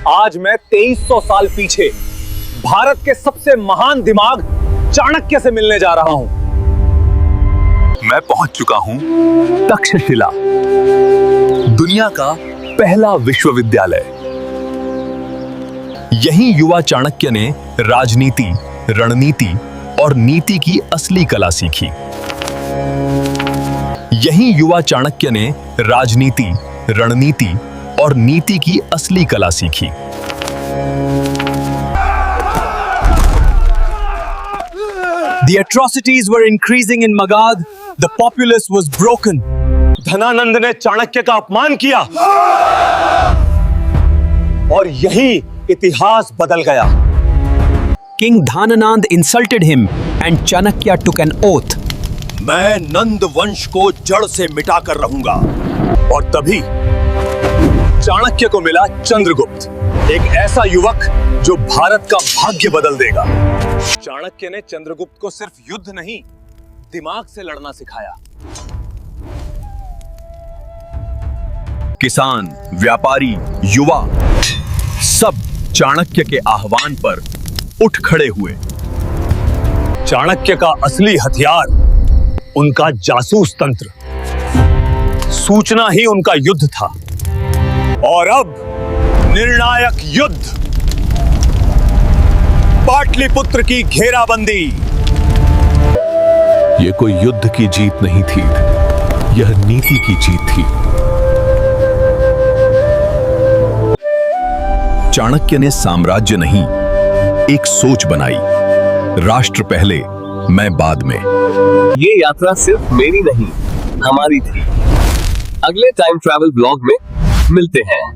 आज मैं 2300 साल पीछे भारत के सबसे महान दिमाग चाणक्य से मिलने जा रहा हूं। मैं पहुंच चुका हूं तक्षशिला, दुनिया का पहला विश्वविद्यालय। यहीं युवा चाणक्य ने राजनीति, रणनीति और नीति की असली कला सीखी। यहीं युवा चाणक्य ने राजनीति, रणनीति और नीति की असली कला सीखी। The atrocities were increasing in Magadh. The populace was broken. Dhanananda ने चाणक्य का अपमान किया और यही इतिहास बदल गया। King Dhananand insulted him and Chanakya took an oath. मैं नंद वंश को जड़ से मिटाकर रहूंगा। और तभी चाणक्य को मिला चंद्रगुप्त, एक ऐसा युवक जो भारत का भाग्य बदल देगा। चाणक्य ने चंद्रगुप्त को सिर्फ युद्ध नहीं, दिमाग से लड़ना सिखाया। किसान, व्यापारी, युवा सब चाणक्य के आह्वान पर उठ खड़े हुए। चाणक्य का असली हथियार उनका जासूस तंत्र, सूचना ही उनका युद्ध था। और अब निर्णायक युद्ध, पाटलिपुत्र की घेराबंदी। यह कोई युद्ध की जीत नहीं थी, यह नीति की जीत थी। चाणक्य ने साम्राज्य नहीं, एक सोच बनाई। राष्ट्र पहले, मैं बाद में। ये यात्रा सिर्फ मेरी नहीं, हमारी थी। अगले टाइम ट्रैवल ब्लॉग में मिलते हैं।